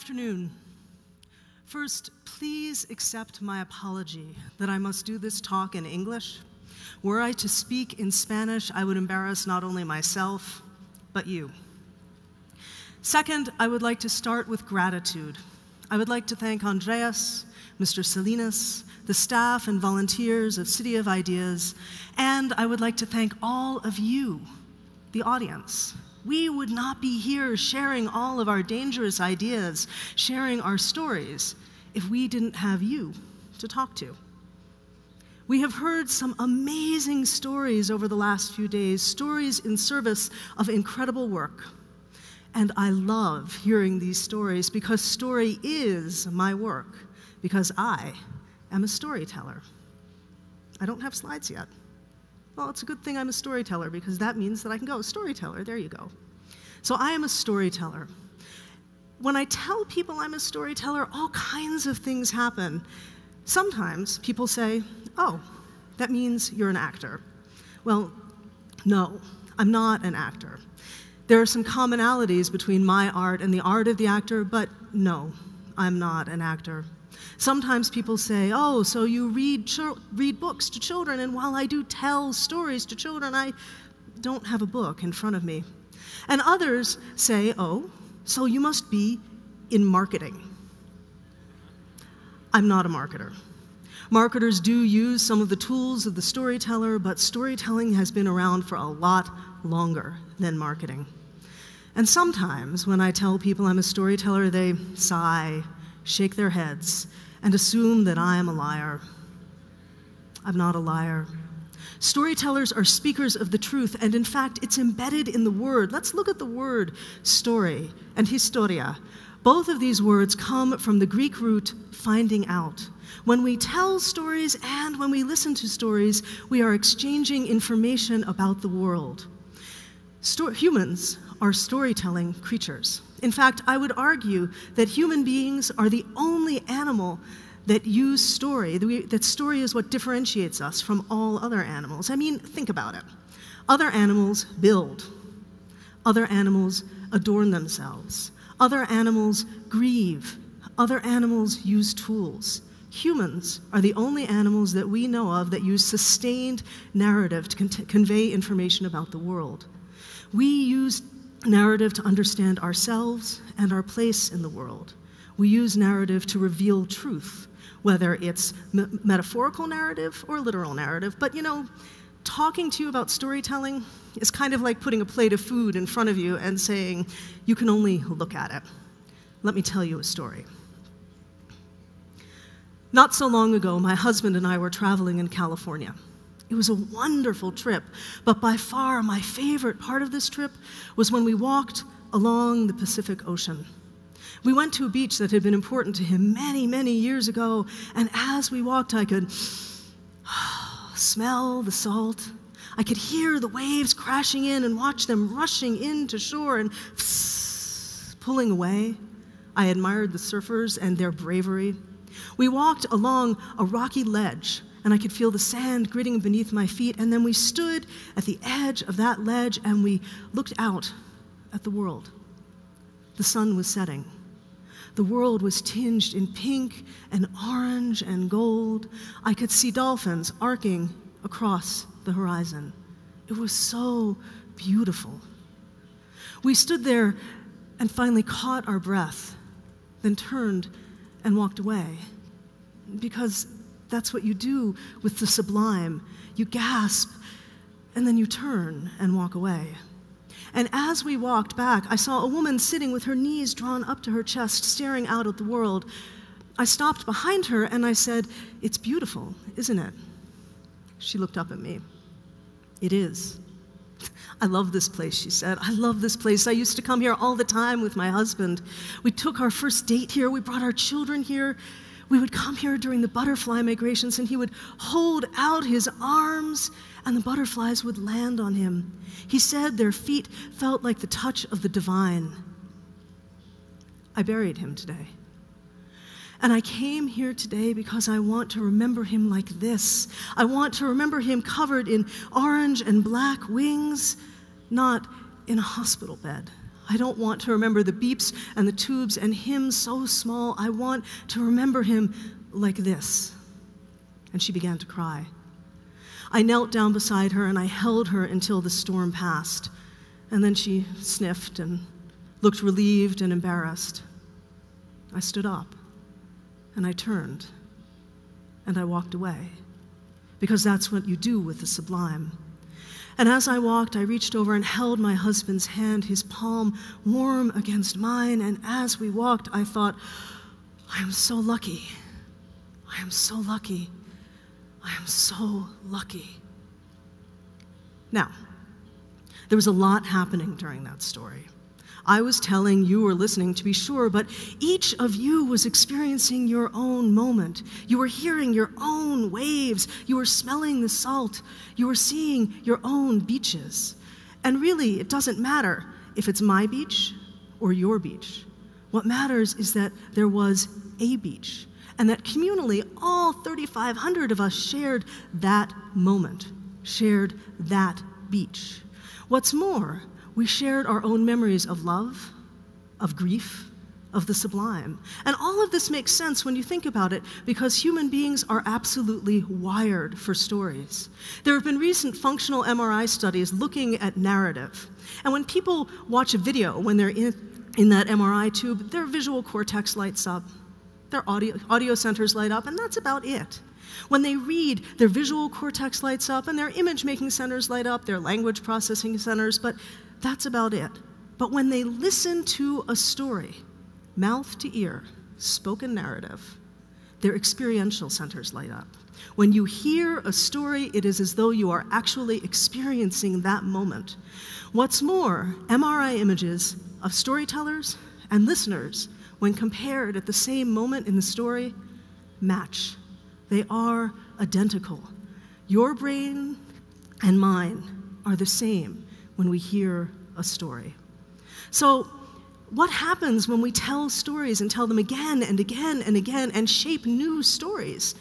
afternoon. First, please accept my apology that I must do this talk in English. Were I to speak in Spanish, I would embarrass not only myself, but you. Second, I would like to start with gratitude. I would like to thank Andreas, Mr. Salinas, the staff and volunteers of City of Ideas, and I would like to thank all of you, the audience. We would not be here sharing all of our dangerous ideas, sharing our stories, if we didn't have you to talk to. We have heard some amazing stories over the last few days, stories in service of incredible work. And I love hearing these stories because story is my work, because I am a storyteller. I don't have slides yet. Well, it's a good thing I'm a storyteller because that means that I can go, storyteller, there you go. So I am a storyteller. When I tell people I'm a storyteller, all kinds of things happen. Sometimes people say, oh, that means you're an actor. Well, no, I'm not an actor. There are some commonalities between my art and the art of the actor, but no, I'm not an actor. Sometimes people say, oh, so you read books to children, and while I do tell stories to children, I don't have a book in front of me. And others say, oh, so you must be in marketing. I'm not a marketer. Marketers do use some of the tools of the storyteller, but storytelling has been around for a lot longer than marketing. And sometimes when I tell people I'm a storyteller, they sigh, shake their heads, and assume that I am a liar. I'm not a liar. Storytellers are speakers of the truth, and in fact, it's embedded in the word. Let's look at the word story and historia. Both of these words come from the Greek root finding out. When we tell stories and when we listen to stories, we are exchanging information about the world. Humans are storytelling creatures. In fact, I would argue that human beings are the only animal that use story, that story is what differentiates us from all other animals. I mean, think about it. Other animals build. Other animals adorn themselves. Other animals grieve. Other animals use tools. Humans are the only animals that we know of that use sustained narrative to convey information about the world. We use narrative to understand ourselves and our place in the world. We use narrative to reveal truth, whether it's metaphorical narrative or literal narrative. But you know, talking to you about storytelling is kind of like putting a plate of food in front of you and saying, you can only look at it. Let me tell you a story. Not so long ago, my husband and I were traveling in California. It was a wonderful trip, but by far my favorite part of this trip was when we walked along the Pacific Ocean. We went to a beach that had been important to him many, many years ago, and as we walked, I could smell the salt. I could hear the waves crashing in and watch them rushing into shore and pulling away. I admired the surfers and their bravery. We walked along a rocky ledge, and I could feel the sand gritting beneath my feet, and then we stood at the edge of that ledge and we looked out at the world. The sun was setting. The world was tinged in pink and orange and gold. I could see dolphins arcing across the horizon. It was so beautiful. We stood there and finally caught our breath, then turned and walked away, because that's what you do with the sublime. You gasp, and then you turn and walk away. And as we walked back, I saw a woman sitting with her knees drawn up to her chest, staring out at the world. I stopped behind her and I said, "It's beautiful, isn't it?" She looked up at me. "It is." "I love this place," she said. "I love this place. I used to come here all the time with my husband. We took our first date here. We brought our children here. We would come here during the butterfly migrations, and he would hold out his arms, and the butterflies would land on him. He said their feet felt like the touch of the divine." I buried him today. And I came here today because I want to remember him like this. I want to remember him covered in orange and black wings, not in a hospital bed. I don't want to remember the beeps and the tubes and him so small. I want to remember him like this. And she began to cry. I knelt down beside her and I held her until the storm passed. And then she sniffed and looked relieved and embarrassed. I stood up and I turned and I walked away, because that's what you do with the sublime. And as I walked, I reached over and held my husband's hand, his palm warm against mine. And as we walked, I thought, I am so lucky. I am so lucky. I am so lucky. Now, there was a lot happening during that story. I was telling, you were listening, to be sure, but each of you was experiencing your own moment. You were hearing your own waves. You were smelling the salt. You were seeing your own beaches. And really, it doesn't matter if it's my beach or your beach. What matters is that there was a beach, and that communally, all 3,500 of us shared that moment, shared that beach. What's more, we shared our own memories of love, of grief, of the sublime. And all of this makes sense when you think about it, because human beings are absolutely wired for stories. There have been recent functional MRI studies looking at narrative. And when people watch a video, when they're in that MRI tube, their visual cortex lights up, their audio centers light up, and that's about it. When they read, their visual cortex lights up, and their image-making centers light up, their language processing centers, but that's about it. But when they listen to a story, mouth to ear, spoken narrative, their experiential centers light up. When you hear a story, it is as though you are actually experiencing that moment. What's more, MRI images of storytellers and listeners, when compared at the same moment in the story, match. They are identical. Your brain and mine are the same when we hear a story. So, what happens when we tell stories and tell them again and again and again and shape new stories?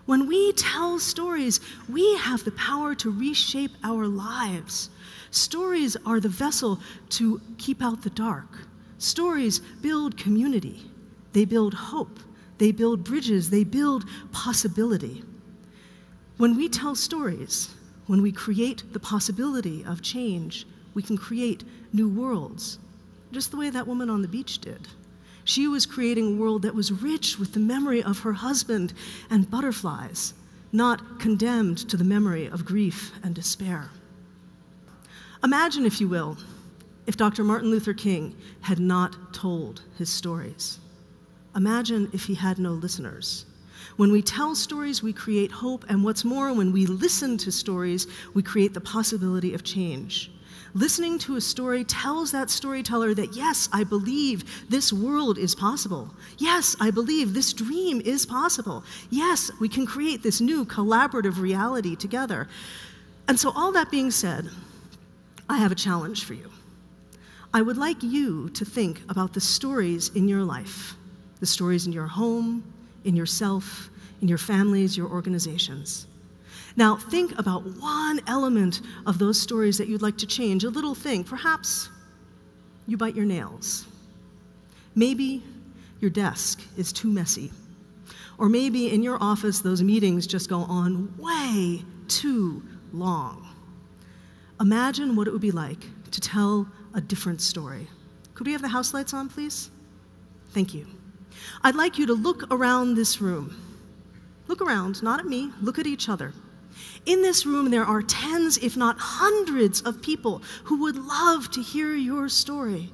When we tell stories, we have the power to reshape our lives. Stories are the vessel to keep out the dark. Stories build community. They build hope. They build bridges. They build possibility. When we tell stories, when we create the possibility of change, we can create new worlds, just the way that woman on the beach did. She was creating a world that was rich with the memory of her husband and butterflies, not condemned to the memory of grief and despair. Imagine, if you will, if Dr. Martin Luther King had not told his stories. Imagine if he had no listeners. When we tell stories, we create hope, and what's more, when we listen to stories, we create the possibility of change. Listening to a story tells that storyteller that, yes, I believe this world is possible. Yes, I believe this dream is possible. Yes, we can create this new collaborative reality together. And so, all that being said, I have a challenge for you. I would like you to think about the stories in your life, the stories in your home, in yourself, in your families, your organizations. Now, think about one element of those stories that you'd like to change, a little thing. Perhaps you bite your nails. Maybe your desk is too messy. Or maybe in your office, those meetings just go on way too long. Imagine what it would be like to tell a different story. Could we have the house lights on, please? Thank you. I'd like you to look around this room. Look around, not at me, look at each other. In this room, there are tens, if not hundreds, of people who would love to hear your story.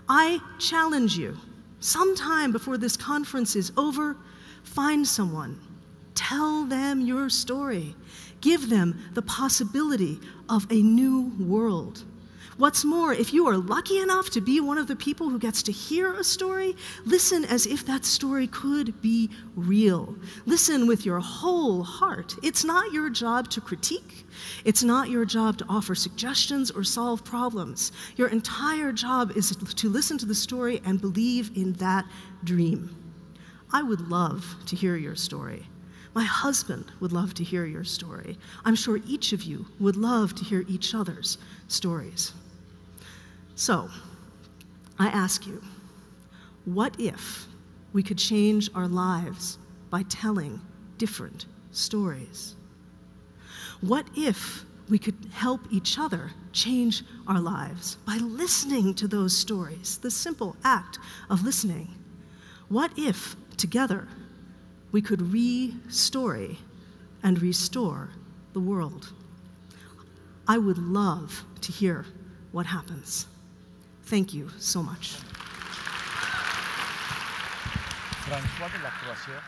I challenge you, sometime before this conference is over, find someone, tell them your story, give them the possibility of a new world. What's more, if you are lucky enough to be one of the people who gets to hear a story, listen as if that story could be real. Listen with your whole heart. It's not your job to critique. It's not your job to offer suggestions or solve problems. Your entire job is to listen to the story and believe in that dream. I would love to hear your story. My husband would love to hear your story. I'm sure each of you would love to hear each other's stories. So, I ask you, what if we could change our lives by telling different stories? What if we could help each other change our lives by listening to those stories, the simple act of listening? What if, together, we could re-story and restore the world? I would love to hear what happens. Thank you so much. François de la Croacia.